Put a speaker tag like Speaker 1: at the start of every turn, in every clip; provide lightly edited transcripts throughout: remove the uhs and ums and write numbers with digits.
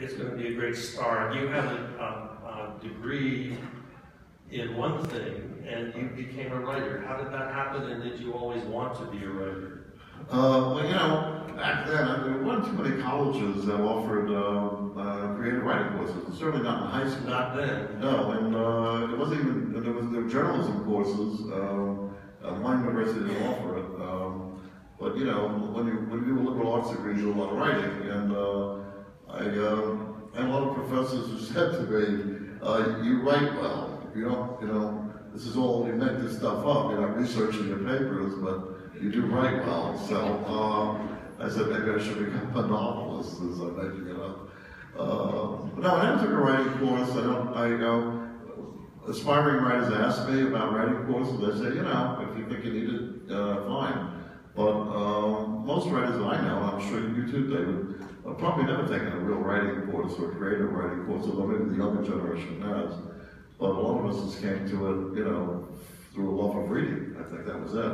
Speaker 1: it's going to be a great start. You have a degree in one thing, and you became a writer. How did that happen, and did you always want to be a writer?
Speaker 2: Well, you know, back then, there weren't too many colleges that offered creative writing courses. Certainly not in high school.
Speaker 1: Not then.
Speaker 2: No, and it wasn't even, there were journalism courses. My university didn't offer it. But, you know, when you do a liberal arts degree, you do a lot of writing. And I had a lot of professors who said to me, you write well. If you don't, you know, this is all, you make this stuff up. You're not researching your papers, but you do write well. So I said maybe I should become a novelist as I'm making it up. But no, I never took a writing course. Aspiring writers ask me about writing courses. I say, you know, if you think you need it, fine. But most writers that I know, I'm sure you too, David, have probably never taken a real writing course or a creative writing course, although maybe the younger generation has. But a lot of us just came to it, you know, through a love of reading. I think that was it.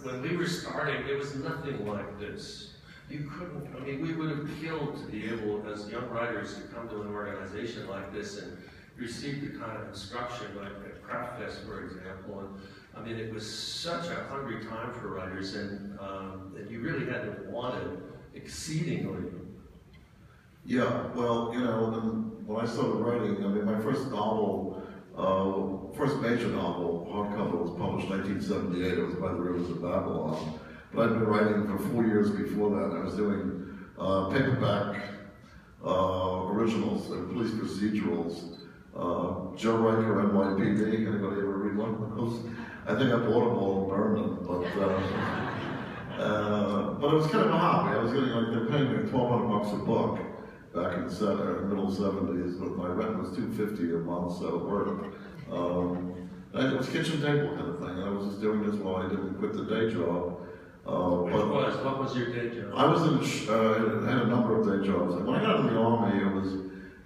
Speaker 1: When we were starting, it was nothing like this. You couldn't, I mean, we would have killed to be able, as young writers, to come to an organization like this and receive the kind of instruction, like at ThrillerFest, for example. And I mean, it was such a hungry time for writers, and you really had to want it exceedingly.
Speaker 2: Yeah, well, you know, when I started writing, I mean, my first novel, first major novel, hardcover, was published in 1978. It was By the Rivers of Babylon. But I'd been writing for 4 years before that. I was doing paperback originals, police procedurals. Joe Riker, NYPD. Anybody ever read one of those? I think I bought them all and burned them. But it was kind of a hobby. I was getting like, they were paying me $1,200 a book back in the middle 70s, but my rent was $250 a month, so it worked. And it was kitchen table kind of thing. I was just doing this while I didn't quit the day job.
Speaker 1: What was your day job?
Speaker 2: I was had a number of day jobs. When I got in the Army, it was,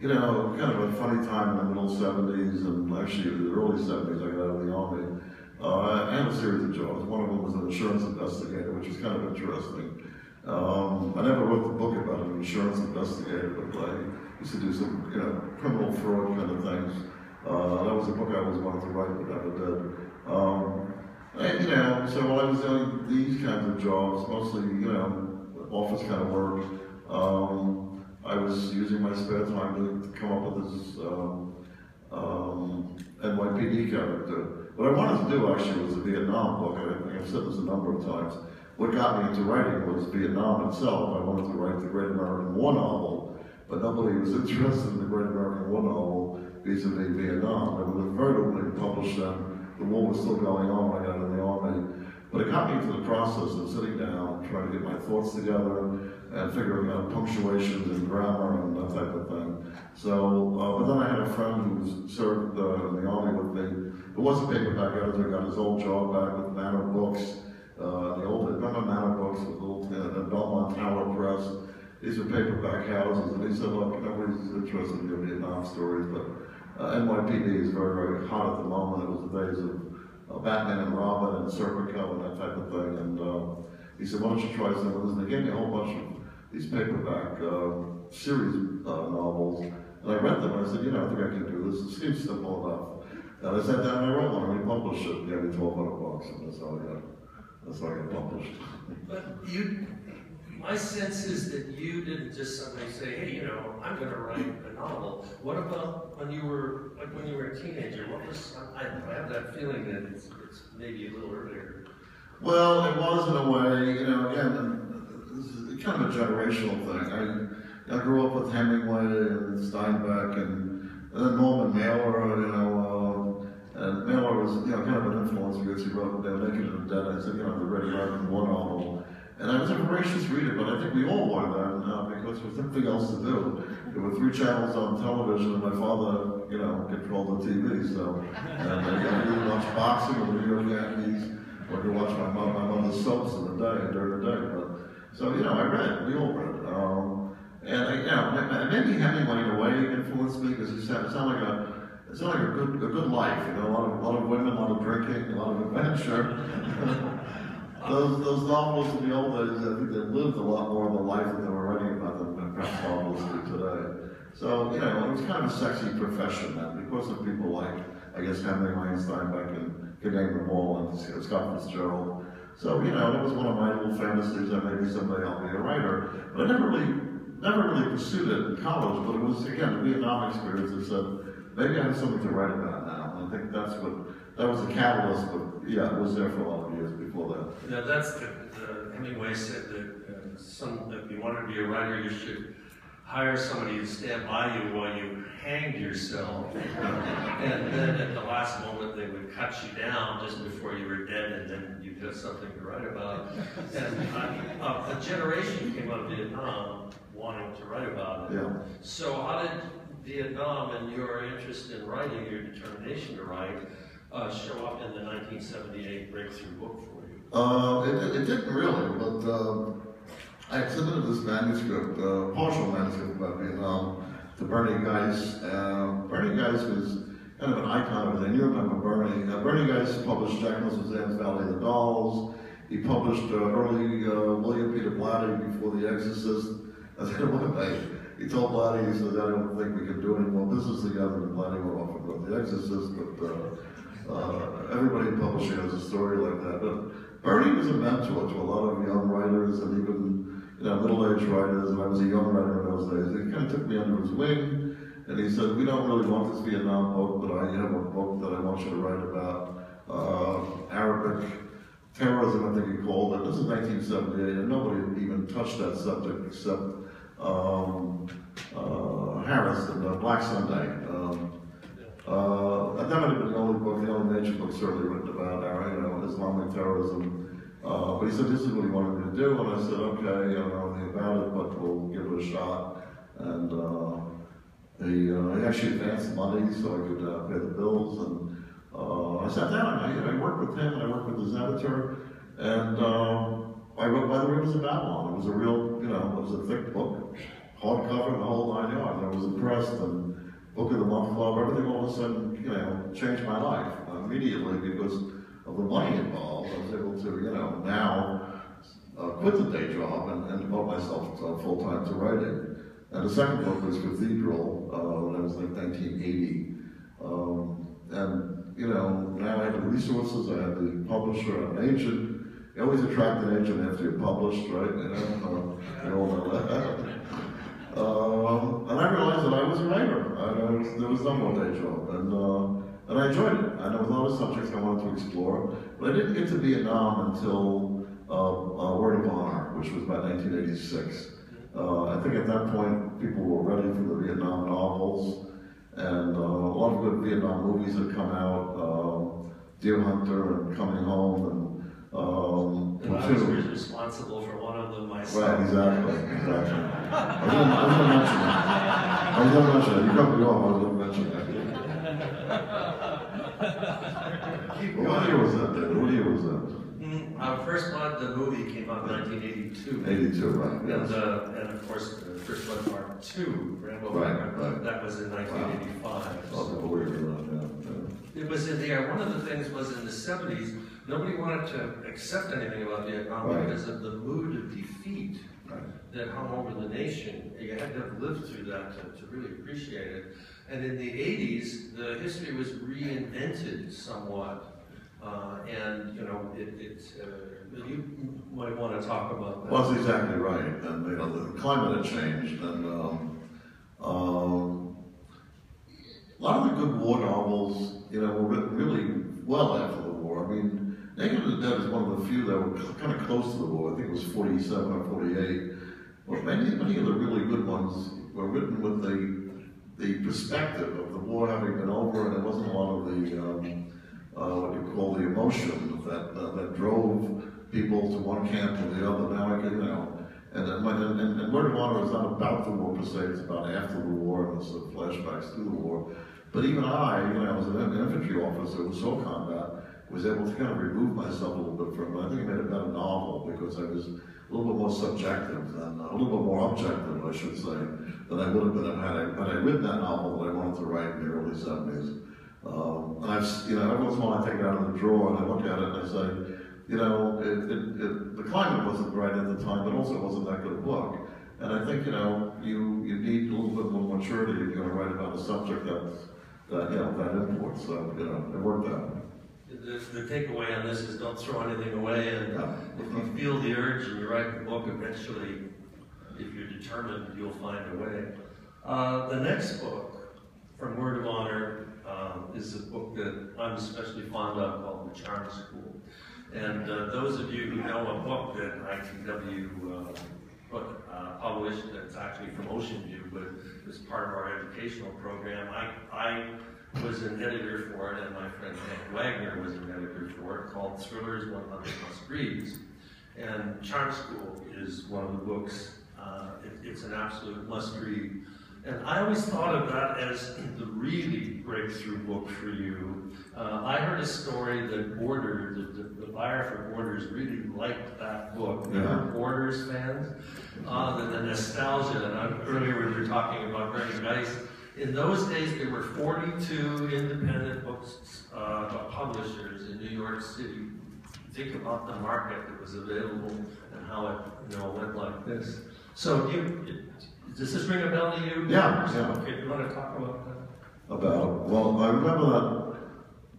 Speaker 2: you know, kind of a funny time in the middle 70s, and actually in the early 70s I got out of the Army. I had a series of jobs. One of them was an insurance investigator, which was kind of interesting. I never wrote the book about an insurance investigator, but I used to do some, you know, criminal fraud kind of things. That was a book I always wanted to write, but never did. And, you know, so while I was doing these kinds of jobs, mostly, you know, office kind of work, I was using my spare time to come up with this NYPD character. What I wanted to do actually was a Vietnam book. I think I've said this a number of times. What got me into writing was Vietnam itself. I wanted to write the Great American War novel, but nobody was interested in the Great American War novel vis-a-vis Vietnam. It was vertically published then. The war was still going on when I got in the Army. But it got me into the process of sitting down, trying to get my thoughts together, and figuring out punctuations and grammar and that type of thing. So, but then I had a friend who served in the Army with me. It was a paperback editor, got his old job back with Manor Books. Remember Manor Books with little Belmont Tower Press? These are paperback houses, and he said, look, nobody's interested in your Vietnam stories, but NYPD is very, very hot at the moment. It was the days of Batman and Robin and Serpico and that type of thing. And he said, why don't you try some of this? And they gave me a whole bunch of these paperback series novels. And I read them and I said, you know, I think I can do this. It seems simple enough. And I sat down and I wrote one and we published it. They gave me $1,200 and that's how I got published.
Speaker 1: But my sense is that you didn't just suddenly say, hey, you know, I'm going to write a novel. What about when you were a teenager? What was, I have that feeling that it's maybe a little earlier.
Speaker 2: Well, it was in a way, you know, again, this is kind of a generational thing. I grew up with Hemingway and Steinbeck and then Norman Mailer, you know, and Mailer was, you know, kind of an influence because he wrote Naked and Dead. I said, you know, the Great American War novel. And I was a voracious reader, but I think we all were then because there was nothing else to do. There were 3 channels on television, and my father, you know, controlled the TV. So, and I could watch boxing or the New York Yankees, or could watch my mother's soaps during the day. But so, you know, I read. We all read. You know, maybe Hemingway in a way influenced me because it sounded like a good life. You know, a lot of women, a lot of drinking, a lot of adventure. Those novels in the old days, I think they lived a lot more of the life that they were writing about than perhaps novels do today. So, you know, it was kind of a sexy profession then, because of people like, I guess, Hemingway and Steinbeck and could name them all, and Scott Fitzgerald. So, you know, it was one of my little fantasies that maybe someday I'll be a writer. But I never really pursued it in college, but it was, again, the Vietnam experience that said, maybe I have something to write about now. And I think that was the catalyst, but yeah, it was there for a lot of years before that.
Speaker 1: Now that's Hemingway said that if you wanted to be a writer, you should hire somebody to stand by you while you hanged yourself. And then at the last moment, they would cut you down just before you were dead, and then you'd have something to write about. And a generation came out of Vietnam wanting to write about it.
Speaker 2: Yeah.
Speaker 1: So how did Vietnam and your interest in writing, your determination to write, show up in the 1978 breakthrough book for you?
Speaker 2: It didn't really, but I had submitted this manuscript, partial manuscript about Vietnam, to Bernie Geis. Bernie Geis was kind of an icon of it, and you remember Bernie. Bernie Geis published Jack Nicholson's Valley of the Dolls. He published early William Peter Blatty before The Exorcist. And then one day, he told Blatty, he said, I don't think we can do any more business together, and Blatty went off and wrote The Exorcist, but everybody in publishing has a story like that. But Bernie was a mentor to a lot of young writers, and even middle-aged writers, and I was a young writer in those days. He kind of took me under his wing, and he said, we don't really want this Vietnam book, but I have a book that I want you to write about Arabic terrorism, I think he called it. This is 1978, and nobody even touched that subject except Harris and Black Sunday. And that might have been the only major book certainly written about Islamic terrorism. But he said, this is what he wanted me to do, and I said, okay, I don't know anything about it, but we'll give it a shot. And he actually advanced money so I could pay the bills, and I sat down, and I worked with him, and I worked with his editor, and I wrote By the Rivers of Babylon. It was a real, it was a thick book, hardcover, the whole 9 yards. I was impressed, and Book of the Month Club, everything all of a sudden, changed my life immediately because of the money involved. I was able to, now quit the day job and devote myself full-time to writing. And the second book was Cathedral, when I was like 1980. And, now I have the resources, I have the publisher, I have an agent. You always attract an agent after you're published, right? You all know that. And I realized that I was a writer. There was no more day job. And I enjoyed it. I know there was a lot of subjects I wanted to explore, but I didn't get to Vietnam until Word of Honor, which was about 1986. I think at that point, people were ready for the Vietnam novels, and a lot of good Vietnam movies had come out, Deer Hunter and Coming Home, and
Speaker 1: I was responsible for one of them myself.
Speaker 2: Right, exactly. I was going to mention that. You cut me off, I was going to mention that. What year was that, David? What year was that?
Speaker 1: First Blood, the movie came out in 1982.
Speaker 2: 82, right. Yes.
Speaker 1: And of course, First Blood Part 2, Rambo,
Speaker 2: right.
Speaker 1: That was in 1985.
Speaker 2: Wow. Believe it or not,
Speaker 1: It was in there. One of the things was in the 70s, nobody wanted to accept anything about Vietnam because of the mood of defeat that hung over the nation. You had to have lived through that to really appreciate it. And in the 80s, the history was reinvented somewhat. You might want to talk about that.
Speaker 2: Well, that's exactly right. And the climate had changed, and a lot of the good war novels, were written really well after the war. I mean, Naked and the Dead is one of the few that were kind of close to the war. I think it was 47 or 48. But many of the really good ones were written with the perspective of the war having been over, and there wasn't a lot of the what you call the emotion that drove people to one camp or the other. Now I can, and Word of Honor is not about the war per se, it's about after the war and the sort of flashbacks to the war. But even I was an infantry officer who saw combat, was able to kind of remove myself a little bit from it. I think it made it a better novel because I was a little bit more subjective and a little bit more objective, I should say, than I would have been had I written that novel that I wanted to write in the early 70s. And every once in a while I take it out of the drawer and I look at it and I say, the climate wasn't right at the time, but also it wasn't that good a book. And I think, you need a little bit more maturity if you're going to write about a subject that imports. So, it worked out.
Speaker 1: The takeaway on this is don't throw anything away, and if you feel the urge and you write the book, eventually, if you're determined, you'll find a way. The next book, From Word of Honor, is a book that I'm especially fond of called The Charm School. And those of you who know a book that ITW published, that's actually from Ocean View, but it was part of our educational program. I was an editor for it, and my friend Hank Wagner was an editor for it, called Thrillers 100 Must Reads. And Charm School is one of the books. It's an absolute must-read. And I always thought of that as the really breakthrough book for you. I heard a story that Borders, the buyer for Borders, really liked that book. They were Borders fans. The nostalgia, and earlier we were talking about Very Nice. In those days, there were 42 independent books publishers in New York City. Think about the market that was available and how it went like this. So does this ring a bell to you?
Speaker 2: Yeah.
Speaker 1: Okay, do you want to talk about that?
Speaker 2: Well, I remember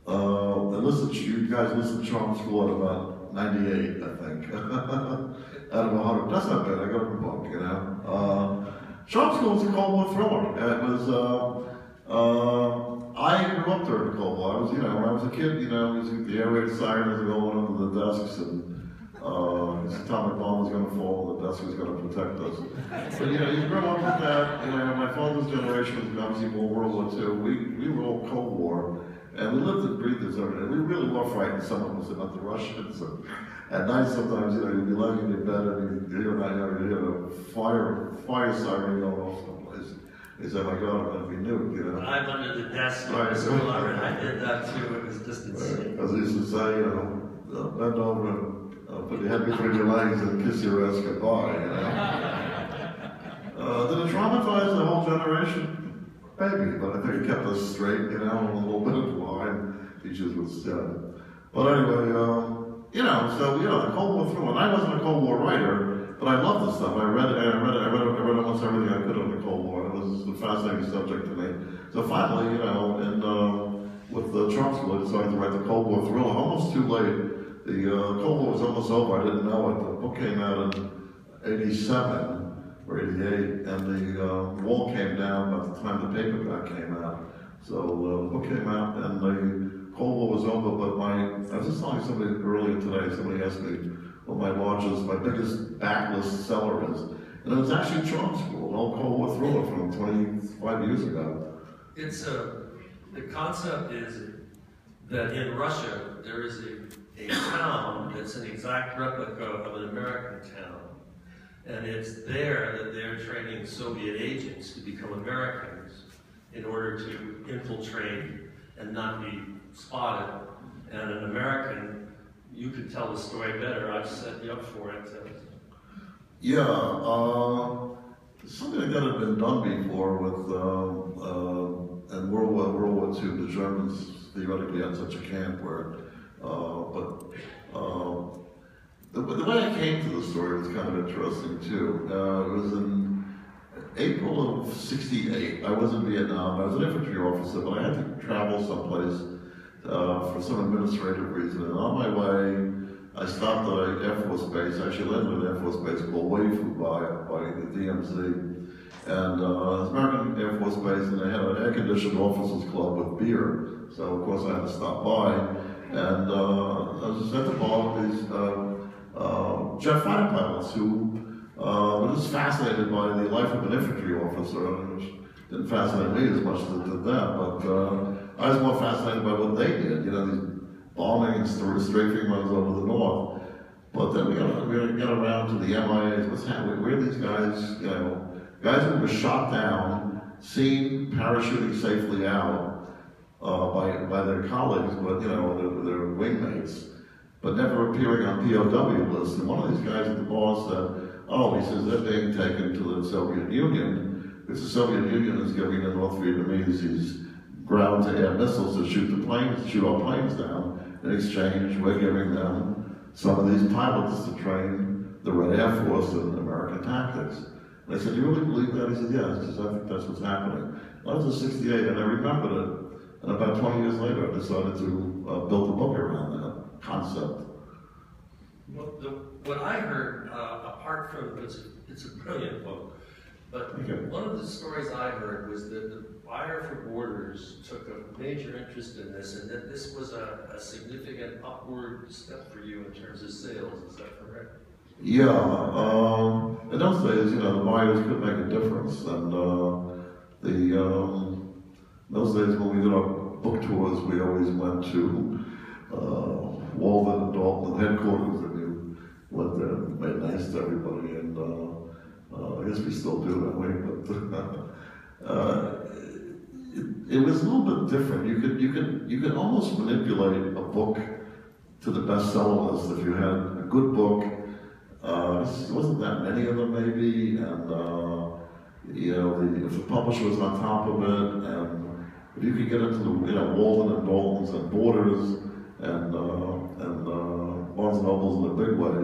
Speaker 2: that you guys listed Charm School at about 98, I think. Out of 100. That's not bad. I got a book, Charm School was a Cold War thriller. It was, I grew up during the Cold War. I was, when I was a kid, the air raid sirens were going under the desks, and this atomic bomb was going to fall, and the desk was going to protect us. But, you grow up with that. My father's generation was obviously more World War II. We were all Cold War, and we lived and breathed this every day. We really were frightened. Someone was about the Russians. And at night, sometimes, you'd be lying in your bed, and you hear a fire siren going off someplace. He said, "My God, I'm going to be nuked."
Speaker 1: I'm under the desk.
Speaker 2: Right.
Speaker 1: I did that too. It was just insane.
Speaker 2: As I used to say, bend over and put your head between your legs and kiss your ass goodbye. Did it traumatize the whole generation? Maybe, but I think it kept us straight. A little bit of line. Teachers would say. But anyway, the Cold War thriller. And I wasn't a Cold War writer, but I loved this stuff. I read almost everything I could on the Cold War. It was a fascinating subject to me. So finally, with the Charm School, I decided to write the Cold War thriller. Almost too late. The Cold War was almost over. I didn't know it. The book came out in '87 or '88, and the wall came down by the time the paperback came out. So the book came out, and the Cold War was over, but I was just telling somebody earlier today, somebody asked me what my biggest backlist seller is. And it was actually Charm School, an old Cold War thriller from 25 years ago.
Speaker 1: The concept is that in Russia, there is a town that's an exact replica of an American town. And it's there that they're training Soviet agents to become Americans in order to infiltrate and not be spotted. And an American, you could tell the story better. I've set you up for it.
Speaker 2: Something like that had been done before with in World War II. The Germans theoretically had such a camp where, the way I came to the story was kind of interesting too. It was in April of '68. I was in Vietnam. I was an infantry officer, but I had to travel someplace for some administrative reason. And on my way, I stopped at an Air Force base. I actually landed at an Air Force base called Wayfu by the DMZ. And it was American Air Force Base, and they had an air-conditioned officers club with beer. So, of course, I had to stop by. And I was just at the bar with these jet fighter pilots who were just fascinated by the life of an infantry officer, which didn't fascinate me as much as it did them. But I was more fascinated by what they did, these bombing and strafing runs over the north. But then we got around to the MIAs. What's happening? Where are these guys, guys who were shot down, seen parachuting safely out by their colleagues, but their wingmates, but never appearing on POW lists. And one of these guys at the bar said, he says they're being taken to the Soviet Union, because the Soviet Union is giving the North Vietnamese these ground-to-air missiles to shoot our planes down. In exchange, we're giving them some of these pilots to train the Red Air Force in American tactics. And I said, "You really believe that?" He said, "Yeah." He says, "I think that's what's happening." I was in '68, and I remembered it. And about 20 years later, I decided to build a book around that concept.
Speaker 1: Well, what I heard, apart from, it's a brilliant book, but one of the stories I heard was that the buyer for Borders took a major interest in this, and that this was a significant upward step for you in terms of sales. Is that correct?
Speaker 2: Yeah. In those days, the buyers could make a difference, and those days when we did our book tours, we always went to Walden and Dalton headquarters, and you went there and made nice to everybody, and I guess we still do that way, but it was a little bit different. You could almost manipulate a book to the bestseller list if you had a good book. There wasn't that many of them, maybe, and if the publisher was on top of it, and if you could get into the Walden and Daltons and Borders and Barnes and Nobles in a big way,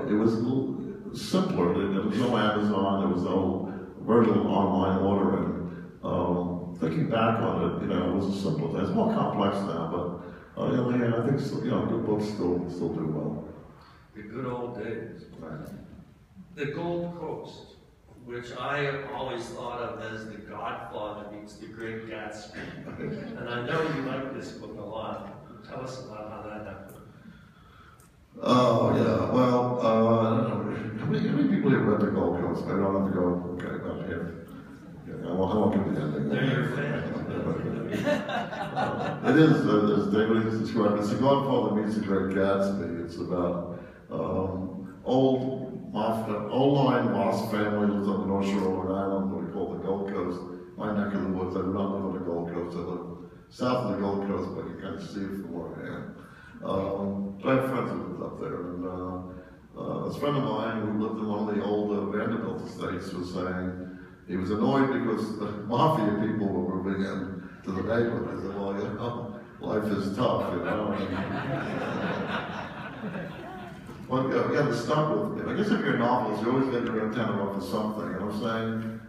Speaker 2: it was a little simpler. There was no Amazon, there was no very little online ordering. Thinking back on it, it was a simple thing. It's more complex now, but I think good books still do well.
Speaker 1: The good old days.
Speaker 2: Right.
Speaker 1: The Gold Coast, which I always thought of as the Godfather meets the Great Gatsby. And I know you like this book a lot. Tell us about how that happened.
Speaker 2: Oh, yeah. Well, I don't know. How many people here read the Gold Coast? I don't have to go, okay, about here. Yeah, I won't give the ending.
Speaker 1: They're your fans.
Speaker 2: It is, as David has described, it's the Godfather meets the Great Gatsby. It's about old line Moss family lives up in North Shore, Rhode Island, what we call the Gold Coast. My neck of the woods. I do not live on the Gold Coast. I live south of the Gold Coast, but you kind of see it from where I am. But I have friends who lived up there, and a friend of mine who lived in one of the old Vanderbilt estates was saying he was annoyed because the mafia people were moving in to the neighborhood. I said, "Well, life is tough, Well, you got to start with it. I guess if you're a novelist, you always get your antenna up to something. And I'm saying,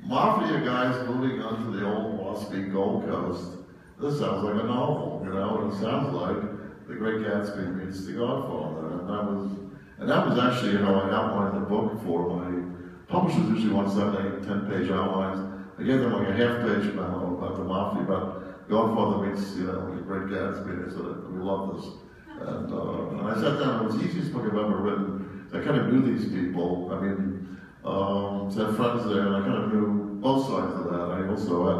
Speaker 2: mafia guys moving onto the old Mosby Gold Coast, this sounds like a novel, and it sounds like The Great Gatsby meets The Godfather. And that was actually how I outlined the book for my publishers. Usually want 7, 8, 10-page outlines. I gave them like a half-page memo about the mafia, about Godfather meets, The Great Gatsby, and they said, "We love this." And I sat down, it was the easiest book I've ever written. I kind of knew these people. I mean, had friends there, and I kind of knew both sides of that. I also had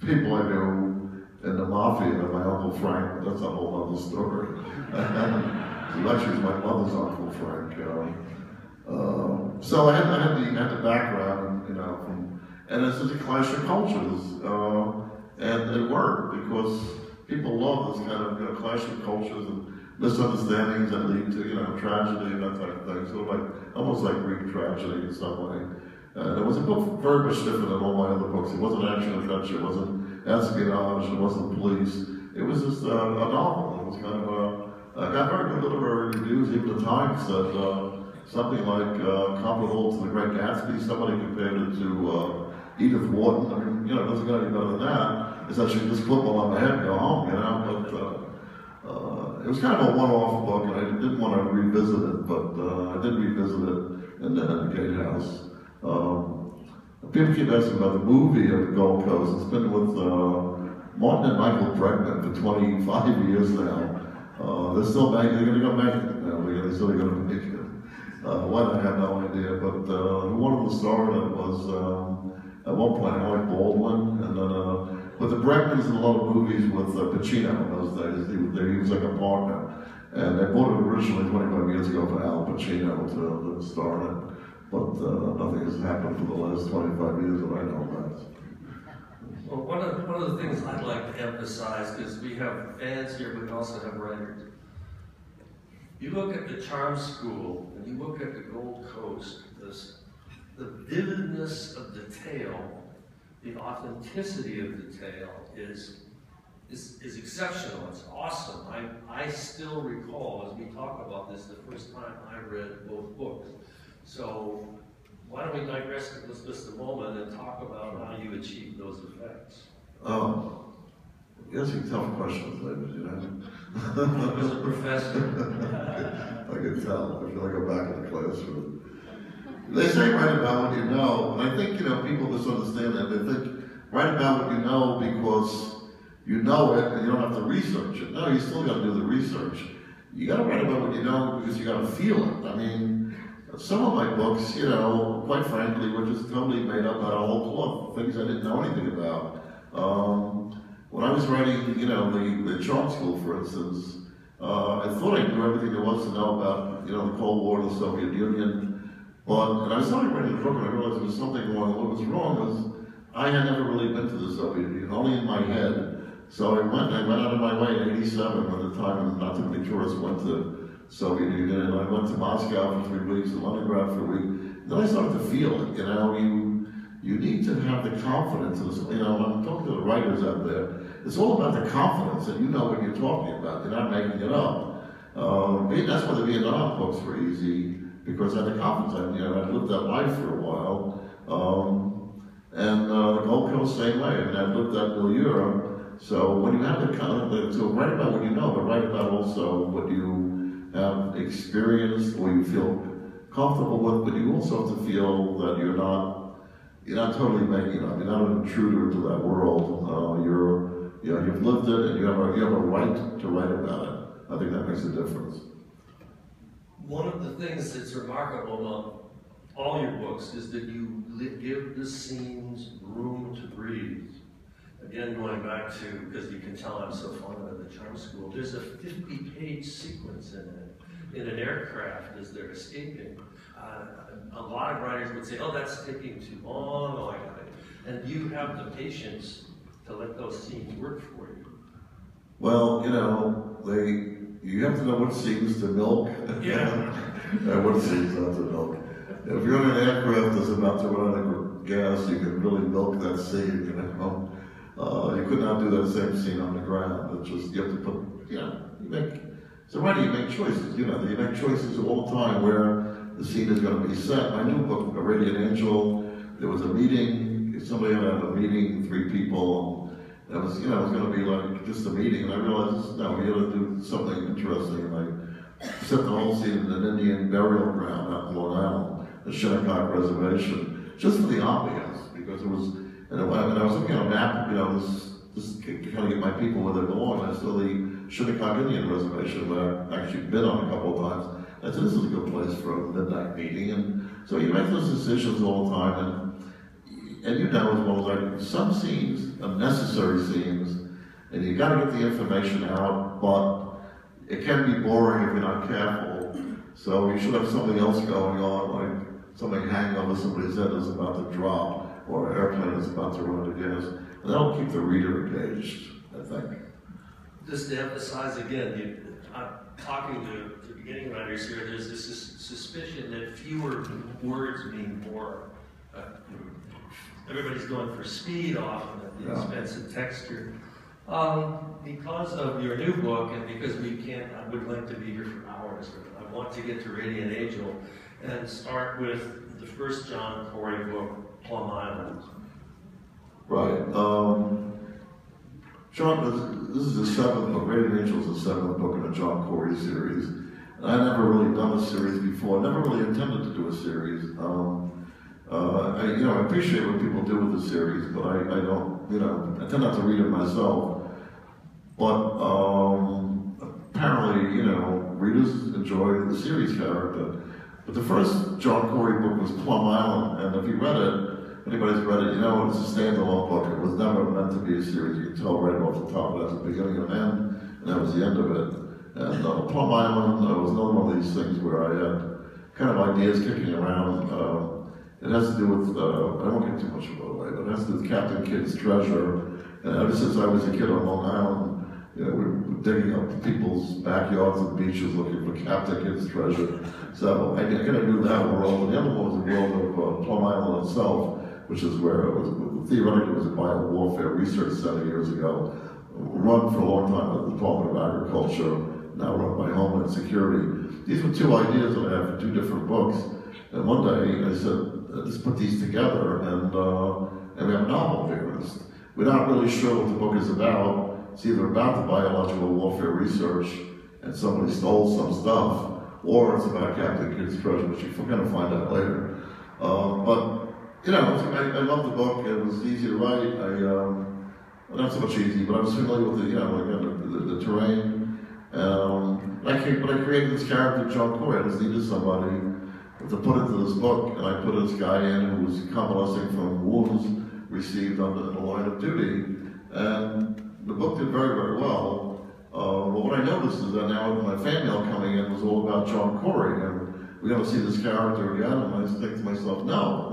Speaker 2: people I knew in the mafia, my Uncle Frank, but that's a whole other story. He actually was my mother's Uncle Frank. So I had the background, and it's just a clash of cultures. And it worked because people love this kind of clash of cultures and misunderstandings that lead to tragedy and that type of thing. So almost like Greek tragedy in some way. It was a book very much different than all my other books. It wasn't action adventure. It wasn't espionage. It wasn't police. It was just a novel. It was kind of got very good literary reviews. Even the Times said something like comparable to The Great Gatsby. Somebody compared it to Edith Wharton. I mean, it doesn't get any better than that. It's actually just put one on my head and go home, But it was kind of a one-off book, and I didn't want to revisit it, but I did revisit it in the Gatehouse. People keep asking about the movie of the Gold Coast. It's been with Martin and Michael Bregman for 25 years now. They're still making. They're going to go make it. They're still going to make it. When I have no idea, but one of the stars in it was at one point Alec Baldwin, and then. But the Bregmans in a lot of movies with Pacino in those days, he was like a partner. And they bought it originally 25 years ago for Al Pacino to star in it. But nothing has happened for the last 25 years that I know about.
Speaker 1: Well, one of the things I'd like to emphasize is we have fans here, but we also have writers. You look at the Charm School, and you look at the Gold Coast, the vividness of detail, the authenticity of the tale is exceptional. It's awesome. I still recall, as we talk about this, the first time I read both books. So why don't we digress just a moment and talk about how you achieve those effects?
Speaker 2: Yes, you tough questions, David, you know.
Speaker 1: As a professor.
Speaker 2: I can tell. I feel like I'm back in the classroom. They say write about what you know, and I think, you know, people misunderstand that. They think write about what you know because you know it and you don't have to research it. No, you still got to do the research. You got to write about what you know because you got to feel it. I mean, some of my books, you know, quite frankly, were just totally made up out of whole cloth, things I didn't know anything about. When I was writing, you know, the charm school, for instance, I thought I knew everything there was to know about, you know, the Cold War, the Soviet Union. And I started writing the book and I realized there was something wrong. What was wrong was I had never really been to the Soviet Union, only in my head. So I went out of my way in '87 when the time not too many tourists went to Soviet Union, and I went to Moscow for 3 weeks, and Leningrad for a week. Then I started to feel it, you know, you need to have the confidence, you know, I'm talking to the writers out there, it's all about the confidence that you know what you're talking about, you're not making it up. That's why the Vietnam books were easy, because I had the confidence, I'd lived that life for a while. And the Gold Coast, same way, I lived that milieu. So when you have the confidence, so write about what you know, but write about also what you have experienced or you feel comfortable with, but you also have to feel that you're not totally making it up. You're not an intruder into that world. You've lived it, and you have a right to write about it. I think that makes a difference.
Speaker 1: One of the things that's remarkable about all your books is that you give the scenes room to breathe. Again, going back to, because you can tell I'm so fond of the charm school, there's a 50-page sequence in an aircraft as they're escaping. A lot of writers would say, oh, that's taking too long, and you have the patience to let those scenes work for you.
Speaker 2: Well, you have to know what scenes to milk and what scenes not to milk. If you're in an aircraft that's about to run out of gas, you can really milk that scene, You could not do that same scene on the ground. It's just, you have to put, so why do you make choices? You make choices all the time where the scene is going to be set. My new book, A Radiant Angel, there was a meeting, somebody had a meeting, 3 people, and it was going to be like just a meeting, and I realized, no, we got to do something interesting, and I set the whole scene in an Indian burial ground out in Long Island, the Shinnecock Reservation, just for the ambiance, because it was, and I was looking at a map, just to kind of get my people where they belong, and I saw the Shinnecock Indian Reservation, where I've actually been on a couple of times. I said, this is a good place for a midnight meeting, and so you make those decisions all the time, and you know as well as I do, some scenes are necessary scenes, and you got to get the information out, but it can be boring if you're not careful, so you should have something else going on, like something hanging over somebody's head that's about to drop, or an airplane is about to run out of gas, and that'll keep the reader engaged, I think.
Speaker 1: Just to emphasize again, I'm talking to beginning writers here, there's this suspicion that fewer words mean more. Everybody's going for speed often at the expense of texture. Because of your new book, and because I would like to be here for hours, I want to get to Radiant Angel and start with the first John Corey book, Plum Island.
Speaker 2: Right. John, this is the 7th book. Radiant Angel is the 7th book in the John Corey series. And I never really done a series before. I never really intended to do a series. I appreciate what people do with the series, but I don't, I tend not to read it myself. But apparently, readers enjoy the series character. But the first John Corey book was Plum Island, and if you read it, anybody's read it, it's a standalone book. It was never meant to be a series. You can tell right off the top, that's the beginning and end, and that was the end of it. And Plum Island was another one of these things where I had kind of ideas kicking around. It has to do with, I won't get too much away, but it has to do with Captain Kidd's treasure. And ever since I was a kid on Long Island, we were digging up people's backyards and beaches looking for Captain Kidd's treasure. So I kind of knew that world. And the other one was the world of Plum Island itself, which is where it was, theoretically, it was a bio-warfare research center years ago, run for a long time by the Department of Agriculture, now run by Homeland Security. These were 2 ideas that I had for 2 different books. And one day I said, just put these together, and we have a novel here. We're not really sure what the book is about. It's either about the biological warfare research and somebody stole some stuff, or it's about Captain Kidd's treasure, which you're going to find out later. But, you know, I love the book. It was easy to write. Not so much easy, but I was familiar with the, you know, again, the terrain. But I created this character, John Corey. I just needed somebody to put into this book, and I put this guy in who was convalescing from wounds received under the line of duty, and the book did very, very well. But what I noticed is that now my fan mail coming in was all about John Corey, and we're going to see this character again, and I think to myself, no,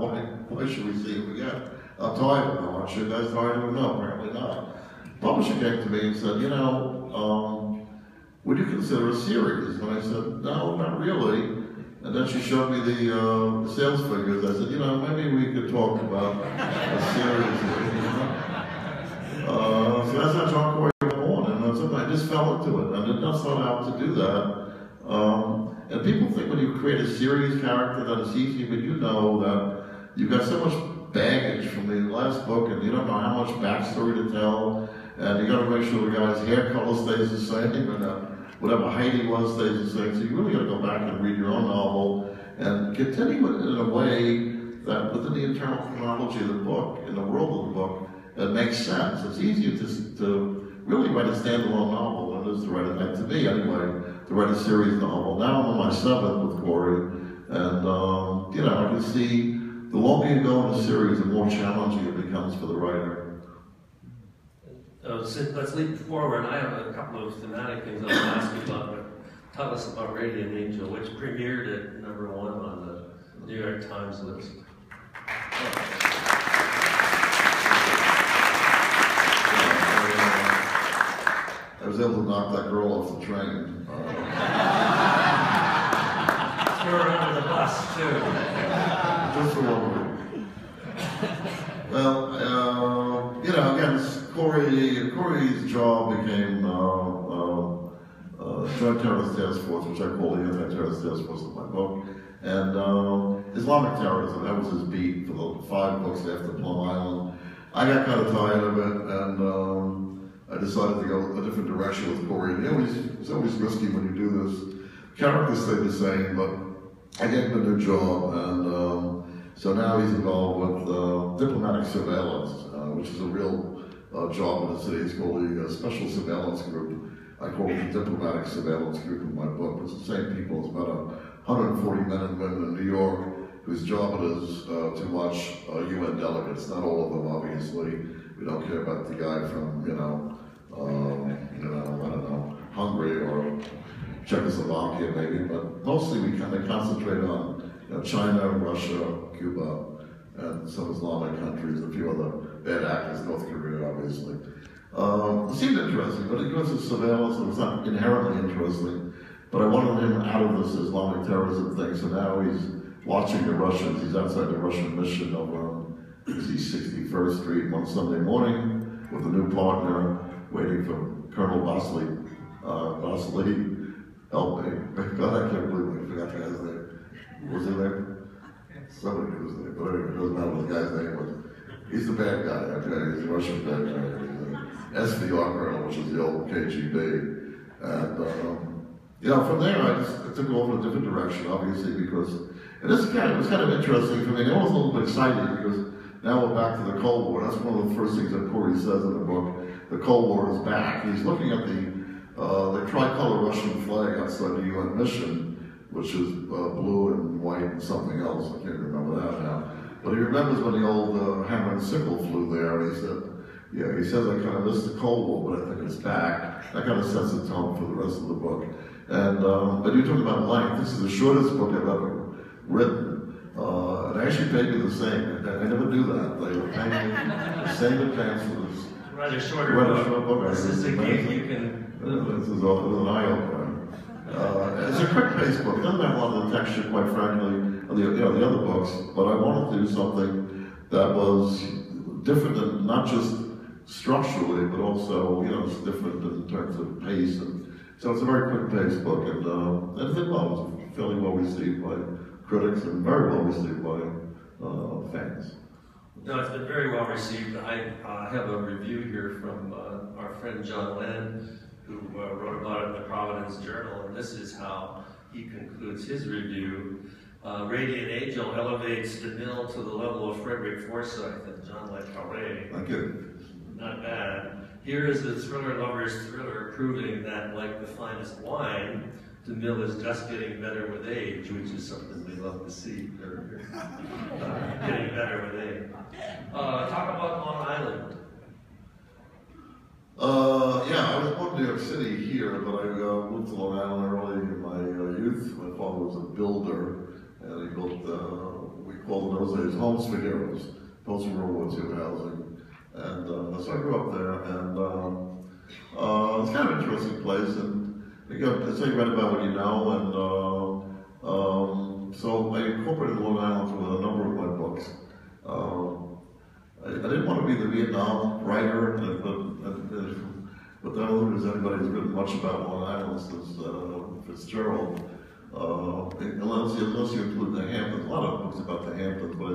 Speaker 2: why should we see him again? I'm tired of him. Aren't you guys tired of him? No, apparently not. Publisher came to me and said, you know, would you consider a series? And I said, no, not really. And then she showed me the sales figures. I said, you know, maybe we could talk about a series. So that's how John Corey was born, and I just fell into it. I did not start out to do that. And people think when you create a series character that it's easy, but you know that you've got so much baggage from the last book, and you don't know how much backstory to tell, and you got to make sure the guy's hair color stays the same, and whatever height he was stays the same. So you really got to go back and read your own novel and continue it in a way that within the internal chronology of the book, in the world of the book, it makes sense. It's easier to really write a standalone novel than it is to write it, to me anyway, to write a series novel. Now I'm on my 7th with Corey, and you know, I can see the longer you go in a series, the more challenging it becomes for the writer.
Speaker 1: Let's leap forward. I have a couple of thematic things I want to ask you about. But tell us about Radiant Angel, which premiered at #1 on the New York Times list.
Speaker 2: I was able to knock that girl off the train.
Speaker 1: Throw her under the bus, too.
Speaker 2: Just for 1 week. Well, you know, again, Corey's job became Joint Terrorist Task Force, which I call the Anti-Terrorist Task Force of my book, and Islamic terrorism. That was his beat for the 5 books after Plum Island. I got kind of tired of it, and I decided to go a different direction with Corey. You know, it's always risky when you do this. Characters stay the same, but I gave him a new job, and so now he's involved with diplomatic surveillance, which is a real job in the city. It's called the Special Surveillance Group. I call it the Diplomatic Surveillance Group in my book. It's the same people. It's about 140 men and women in New York whose job it is to watch UN delegates. Not all of them, obviously. We don't care about the guy from, I don't know, Hungary or Czechoslovakia maybe, but mostly they concentrate on China, Russia, Cuba, and some Islamic countries, a few other bad actors, North Korea, obviously. It seemed interesting, but because it's surveillance, it was not inherently interesting. But I wanted him out of this Islamic terrorism thing, so now he's watching the Russians. He's outside the Russian mission over on 61st Street one Sunday morning with a new partner, waiting for Colonel Vasily. Help me. God, I can't believe I forgot the guy's name. What was his name? Somebody knew his name, but anyway, it doesn't matter what the guy's name was. He's the bad guy, okay? He's a Russian bad guy. He's an SVR colonel, which is the old KGB. And, from there, I took off in a different direction, obviously, because, and it was kind of interesting for me. It was a little bit exciting because now we're back to the Cold War. That's one of the first things that Corey says in the book. The Cold War is back. He's looking at the tricolor Russian flag outside the UN mission, which is blue and white and something else. I can't remember that now. But he remembers when the old hammer and sickle flew there, and he said, yeah, he says, I kind of missed the Cold War, but I think it's back. That kind of sets the tone for the rest of the book. And, but you're talking about length. This is the shortest book I've ever written. And they actually paid me the same. I never do that. They were paying me the same advance for this.
Speaker 1: Rather short book. This is a gig you can...
Speaker 2: This is an eye-opener. It's a quick-paced book. It doesn't have a lot of the texture, quite frankly, of the other books. But I wanted to do something that was different, and not just structurally, but also, it's different in terms of pace. And so it's a very quick-paced book, and it did well. It was fairly well received by critics and very well received by fans.
Speaker 1: No, it's been very well received. I have a review here from our friend John Lennon, who wrote about it in the Providence Journal, and this is how he concludes his review. Radiant Angel elevates DeMille to the level of Frederick Forsyth and John Le Carré.
Speaker 2: Thank you.
Speaker 1: Not bad. Here is the thriller lover's thriller, proving that, like the finest wine, DeMille is just getting better with age, which is something we love to see. Getting better with age. Talk about Long Island.
Speaker 2: Yeah, I was born in New York City here, but I moved to Long Island early in my youth. My father was a builder, and he built, we called in those days homes for heroes, post-World War II housing. And so I grew up there, and it's kind of an interesting place. And so you read about what you know, and so I incorporated Long Island with a number of my books. I didn't want to be the Vietnam writer, but I don't think there's anybody who's written much about Long Island since Fitzgerald. Unless you include the Hamptons, a lot of books about the Hamptons, but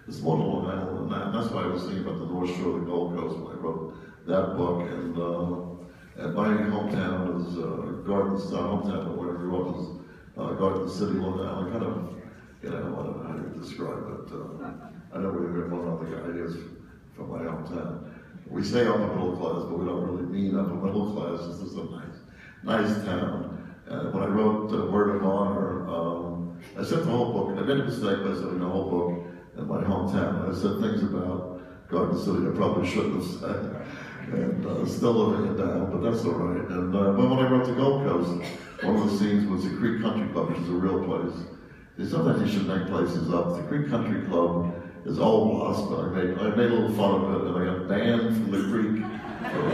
Speaker 2: it's more to Long Island than that. And that's why I was thinking about the North Shore of the Gold Coast when I wrote that book. And my hometown is hometown where I grew up is Garden City, Long Island. Kind of, I don't know how you describe it. I know where one of the guy is from my hometown. We say upper middle class, but we don't really mean upper middle class. This is a nice town. And when I wrote Word of Honor, I said the whole book. I made a mistake by saying the whole book in my hometown. I said things about Garden City I probably shouldn't have said, and still living it down, but that's all right. And but when I wrote the Gold Coast, one of the scenes was the Creek Country Club, which is a real place. Sometimes you should make places up. The Creek Country Club is all lost, but I made a little fun of it, and I got banned from the Creek for I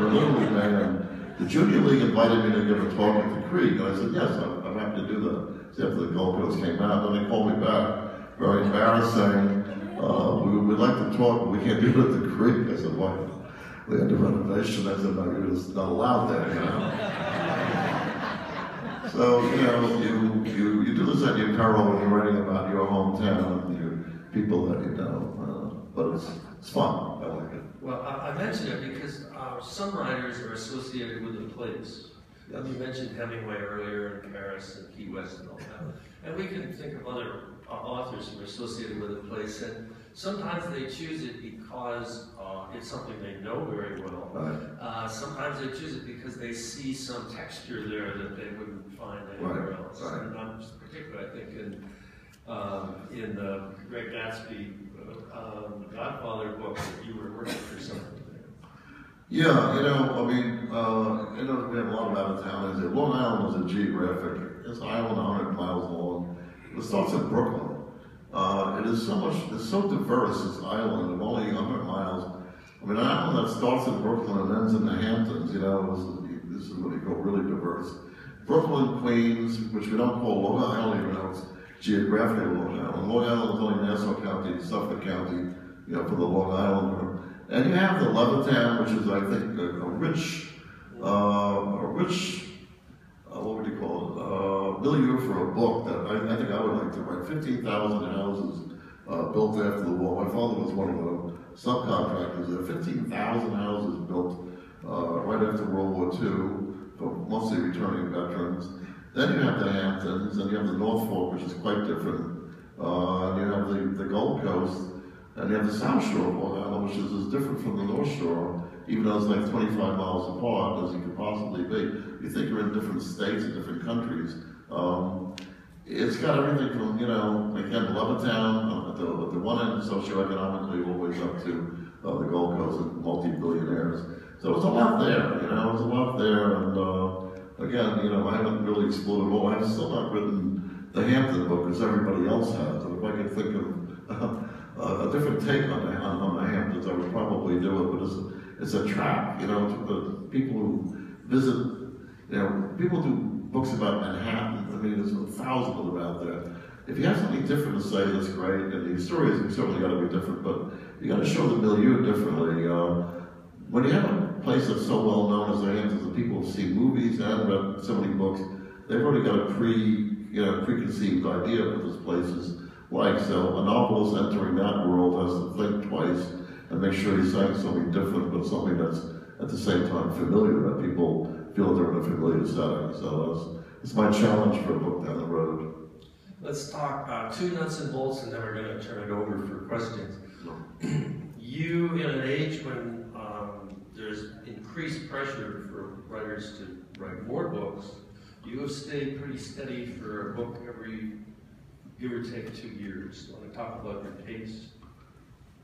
Speaker 2: literally banned. The Junior League invited me to give a talk at the Creek, and I said, yes, I'm happy to do that. So after the Gold Coast came out, then they called me back, very embarrassed, saying, we'd like to talk, but we can't do it at the Creek. I said, why? We had the renovation. I said, no, you're just not allowed there, So, you do this at your peril when you're writing about your hometown and your people that you know, but it's fun. I like it.
Speaker 1: Well, I mention it because some writers are associated with a place. Yes. You mentioned Hemingway earlier in Paris and Key West and all that. And we can think of other authors who are associated with a place, and sometimes they choose it because it's something they know very well.
Speaker 2: Right.
Speaker 1: Sometimes they choose it because they see some texture there that they wouldn't find anywhere else.
Speaker 2: Right.
Speaker 1: And I'm particularly, I think, in the Great Gatsby, Godfather book, that you were working for something there.
Speaker 2: Yeah, we have a lot of out-of-towners here. Long Island is a geographic, it's an island 100 miles long. It starts in Brooklyn. It's so diverse, this island of only 100 miles. An island that starts in Brooklyn and ends in the Hamptons, this is what you call really diverse. Brooklyn, Queens, which we don't call Long Island, even though it's geographically Long Island. Long Island is only Nassau County, Suffolk County, for the Long Islander. And you have the Levittown, which is, I think, a rich, what would you call it, milieu for a book that I think I would like to write. 15,000 houses built after the war. My father was one of the subcontractors there. 15,000 houses built right after World War II for mostly returning veterans. Then you have the Hamptons, and you have the North Fork, which is quite different. And you have the Gold Coast, and you have the South Shore of Long Island, which is as different from the North Shore, even though it's like 25 miles apart as you could possibly be. You think you're in different states and different countries. It's got everything from, again, Levittown, at the one end socioeconomically, all the way up to the Gold Coast and multi-billionaires. So it's a lot there, it's a lot there, and again, I haven't really explored it all. I've still not written the Hampton book, as everybody else has, and if I could think of a different take on the Hamptons, I would probably do it, but it's a trap, people who visit, people do books about Manhattan. There's 1,000 of them out there. If you have something different to say, that's great, and the stories have certainly got to be different, but you got to show the milieu differently. When you have a place that's so well known as the Hamptons, the people have seen movies and read so many books, they've already got a preconceived idea of what this place is like. So a novelist entering that world has to think twice and make sure he's saying something different, but something that's at the same time familiar, that people feel they're in a familiar setting. So it's my challenge for a book down the road.
Speaker 1: Let's talk two nuts and bolts, and then we're going to turn it over for questions. You, in an age when there's increased pressure for writers to write more books, you have stayed pretty steady for a book every, give or take, 2 years. You want to talk about your pace?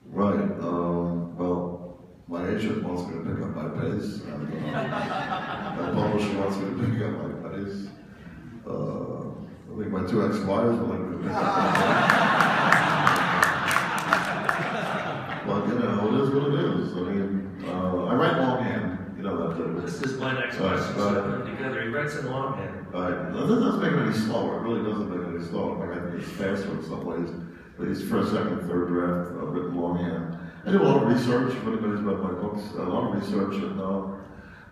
Speaker 2: Right. Well, my agent wants me to pick up my pace. And, my publisher wants me to pick up my pace. I think my 2 ex-wives would like me to pick up my pace. But, you know, it is what it is. I mean, I write longhand. You know that.
Speaker 1: This is my next question. So put them together. He writes in longhand.
Speaker 2: Right. That doesn't make it any slower. It really doesn't make it any slower. I think it's faster in some ways. But it's first, second, third draft written longhand. I do a lot of research. If anybody's read my books, a lot of research, and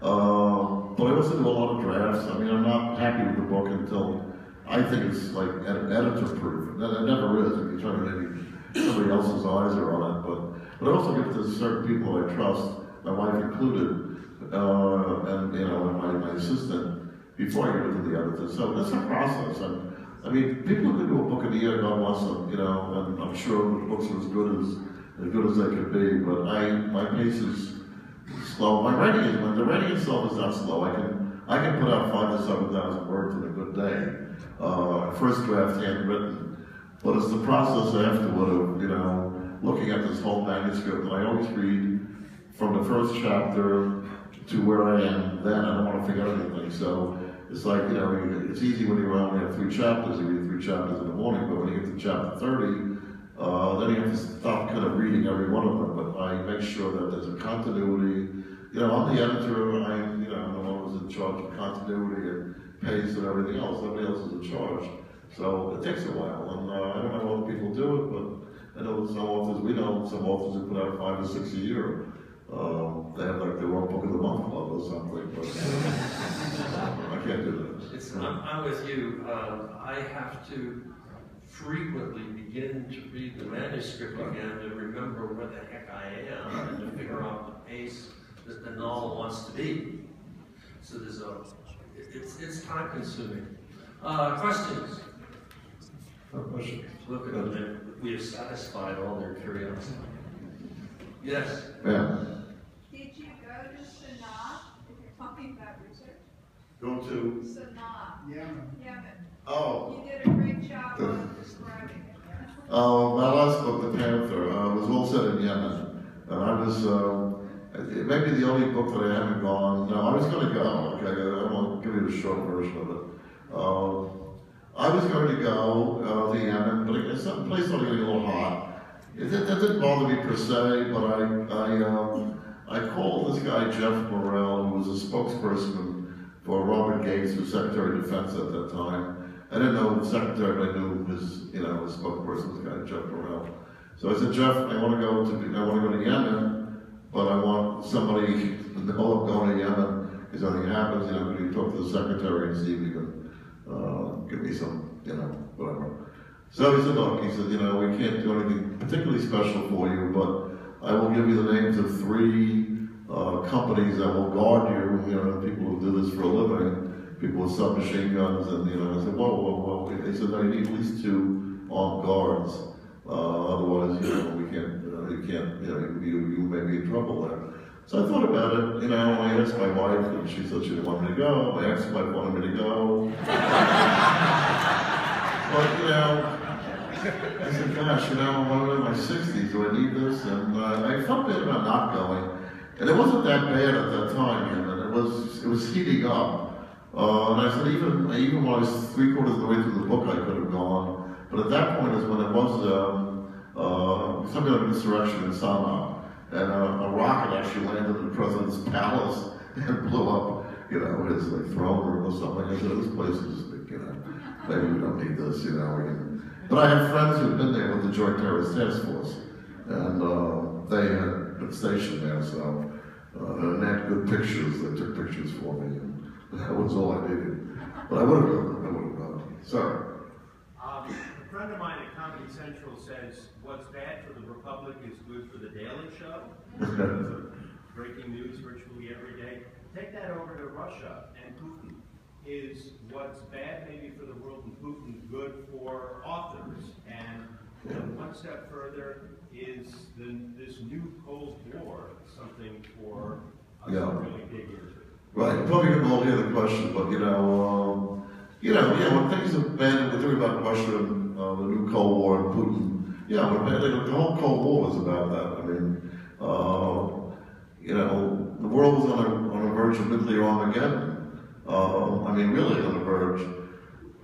Speaker 2: but I also do a lot of drafts. I mean, I'm not happy with the book until I think it's like editor-proof. It never is. If you try to maybe somebody else's eyes are on it, but I also give it to certain people I trust, my wife included, and you know, and my assistant, before I give it to the editor. So that's a process. And I mean, people who can do a book in a year, God bless them, you know, and I'm sure the books are as good as they could be. But my pace is slow. My writing is, when the writing itself is not slow. I can put out 5,000 to 7,000 words in a good day. First draft handwritten, but it's the process afterward of, you know, looking at this whole manuscript. And I always read from the first chapter to where I am then. I don't want to forget anything. So it's like, you know, it's easy when you only have 3 chapters. You read 3 chapters in the morning, but when you get to chapter 30, then you have to stop kind of reading every one of them. But I make sure that there's a continuity. You know, I'm the editor. I'm the one who's in charge of continuity and pace and everything else. Nobody else is in charge. So it takes a while, and I don't know how other people do it, but I know some authors. We know some authors who put out 5 or 6 a year. They have like their own book of the month club or something, but I can't do that.
Speaker 1: I'm with you. I have to frequently begin to read the manuscript again to remember where the heck I am and to figure out the pace that the novel wants to be. So it's time consuming. Questions?
Speaker 2: No questions.
Speaker 1: Look at them. We have satisfied all their curiosity. Yes?
Speaker 2: Yeah.
Speaker 3: Did you go to Sanaa, if you're talking about research?
Speaker 2: Go to?
Speaker 3: Sanaa. Yemen.
Speaker 2: Oh.
Speaker 3: You did a great job on describing it.
Speaker 2: My last book, The Panther, was all set in Yemen. And I was, it may be the only book that I haven't gone. No, I was going to go. Okay, I won't give you the short version of it. I was going to go to Yemen, but it's a place that was getting a little hot. It didn't bother me per se, but I called this guy, Jeff Morrell, who was a spokesperson for Robert Gates, who was Secretary of Defense at that time. I didn't know the Secretary, but I knew his spokesperson, this guy, Jeff Morrell. So I said, Jeff, I want to go to Yemen, but I want somebody to know I'm going to Yemen. If anything happens, can you talk to the Secretary and see if he can give me some, whatever. So he said, look, we can't do anything particularly special for you, but I will give you the names of 3 companies that will guard you, people who do this for a living, people with submachine guns, and, I said, whoa. He said, no, you need at least 2 armed guards, otherwise, we can't, you may be in trouble there. So I thought about it, I asked my wife, and she said she didn't want me to go. My ex-wife wanted me to go. But, I said, gosh, I'm in my 60s, do I need this? And I felt bad about not going. And it wasn't that bad at that time, and it was heating up. And I said, even when I was 3/4 of the way through the book, I could have gone. But at that point is when it was some kind of insurrection in Sanaa. And a rocket actually landed in the president's palace and blew up, his throne room or something. I said, this place is, maybe we don't need this, But I have friends who've been there with the Joint Terrorist Task Force, and they had been stationed there, so they had good pictures. They took pictures for me, and that was all I needed. But I would have gone. Sorry.
Speaker 4: friend of mine at Comedy Central says, what's bad for the Republic is good for the Daily Show. Breaking news virtually every day. Take that over to Russia and Putin. Is what's bad maybe for the world and Putin good for authors? And one step further, is this new Cold War something for us to really dig into?
Speaker 2: Right, probably going to hear the question, but when things have been, we're talking about Russia and the new Cold War and Putin, the whole Cold War was about that. I mean, the world was on a verge of nuclear Armageddon. Really on the verge.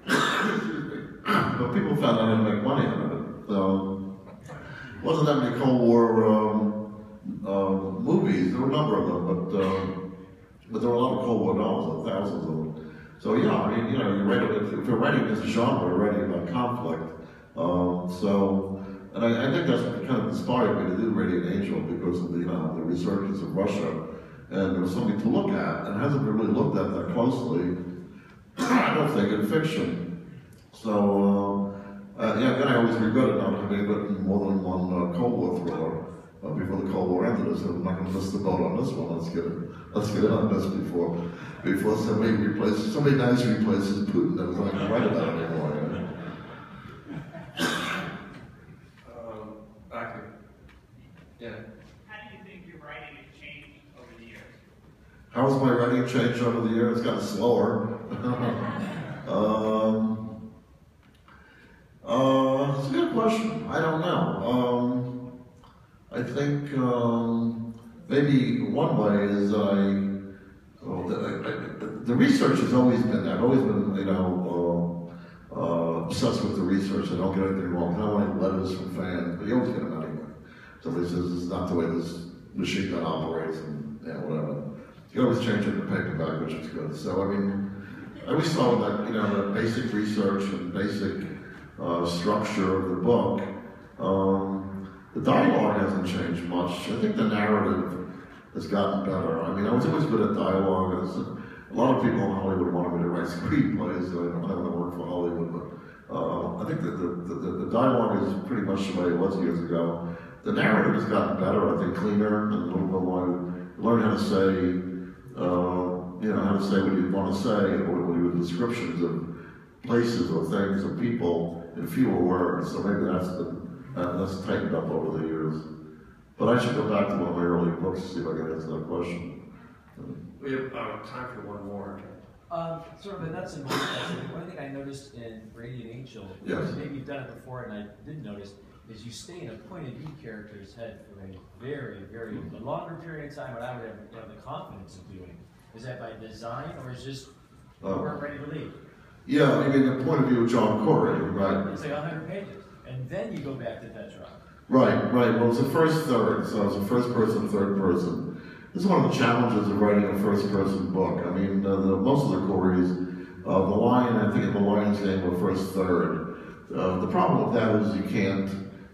Speaker 2: But people found out how to make money out of it. Wasn't that many Cold War movies? There were a number of them, but there were a lot of Cold War novels, thousands of them. So if you're writing this genre, you're writing about conflict. And I think that's what kind of inspired me to do Radiant Angel because of the resurgence of Russia. And there was something to look at, and it hasn't been really looked at that closely, I don't think, in fiction. So, again, I always regretted not having written more than one Cold War thriller before the Cold War ended. So I'm not going to miss the boat on this one. Let's get in on this before somebody nice replaces Putin that was not going to write about it anymore.
Speaker 1: Yeah.
Speaker 2: How has my writing changed over the years? It's gotten slower. It's a good question. I don't know. I think maybe one way is the research has always been there. I've always been, obsessed with the research. I don't get anything wrong. I don't want letters from fans, but you always get them anyway. Somebody says this is not the way this machine gun operates, and whatever. You always change it in the paperback, which is good. So, I always thought that, the basic research and basic structure of the book, the dialogue hasn't changed much. I think the narrative has gotten better. I was always good at dialogue. A lot of people in Hollywood wanted me to write screenplays, so I don't want to work for Hollywood, but I think that the dialogue is pretty much the way it was years ago. The narrative has gotten better, I think, cleaner, and a little bit more, learn how to say, how to say what you want to say, or descriptions of places or things or people in fewer words. So maybe that's tightened up over the years. But I should go back to one of my early books to see if I can answer that question.
Speaker 1: We have time for one more.
Speaker 5: Sort of a nuts and bolts question. One thing I noticed in Radiant Angel, maybe you've done it before and I didn't notice, is you stay in a point of view character's head for a very, very longer period of time than I would have the confidence of doing. Is that by design, or is just you weren't ready to leave?
Speaker 2: Yeah, the point of view of John Corey, right?
Speaker 5: It's like 100 pages, and then you go back to Petrov.
Speaker 2: Right. Well, it's the first third, so it's a first person, third person. This is one of the challenges of writing a first person book. Most of the Coreys, the Lion, I think in the Lion's Game were first third. The problem with that is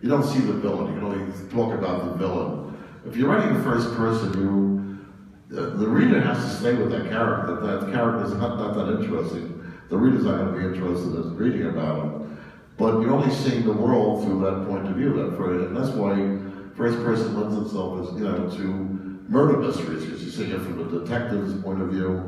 Speaker 2: you don't see the villain. You can only talk about the villain. If you're writing a first person, the reader has to stay with that character. That character is not that interesting. The reader's not going to be interested in reading about him. But you're only seeing the world through that point of view. And that's why first person lends itself to murder mysteries, because you see it from the detective's point of view.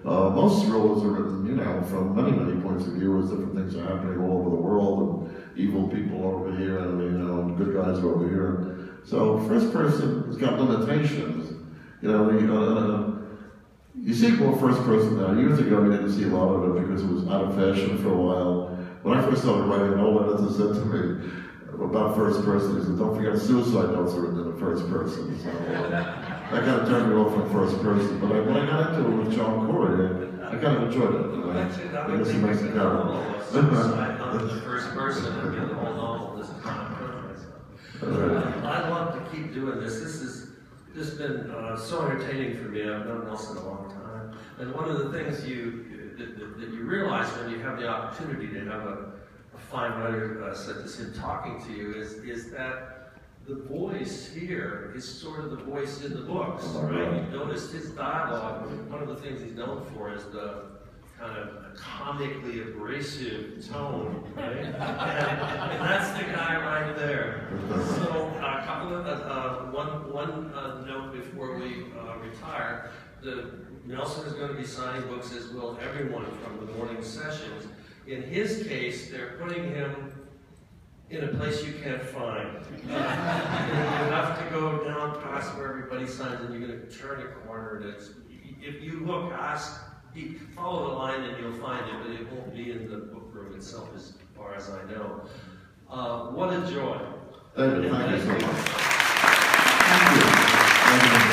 Speaker 2: Most thrillers are written, from many, many points of view, as different things are happening all over the world, and evil people over here, and good guys are over here. So first person has got limitations. You see more first person now. Years ago, we didn't see a lot of it because it was out of fashion for a while. When I first started writing, an old editor said to me about first person, he said, don't forget suicide notes are written in the first person. So that kind of turned me off from first person. But when I got into it with John Corey, I kind of enjoyed it. I guess he makes it count.
Speaker 1: The first person and the whole novel is kind of I'd love to keep doing this. This has just been so entertaining for me. I've known Nelson a long time. And one of the things that you realize when you have the opportunity to have a fine writer such as him talking to you is that the voice here is sort of the voice in the books, right? You notice his dialogue. One of the things he's known for is the kind of a comically abrasive tone, right? And that's the guy right there. So a couple of one note before we retire. Nelson is going to be signing books, as will everyone from the morning sessions. In his case, they're putting him in a place you can't find. You have to go down past where everybody signs, and you're going to turn a corner. And if you look, follow the line, and you'll find it, but it won't be in the book room itself, as far as I know. What a joy.
Speaker 2: David, thank you so much. Thank you.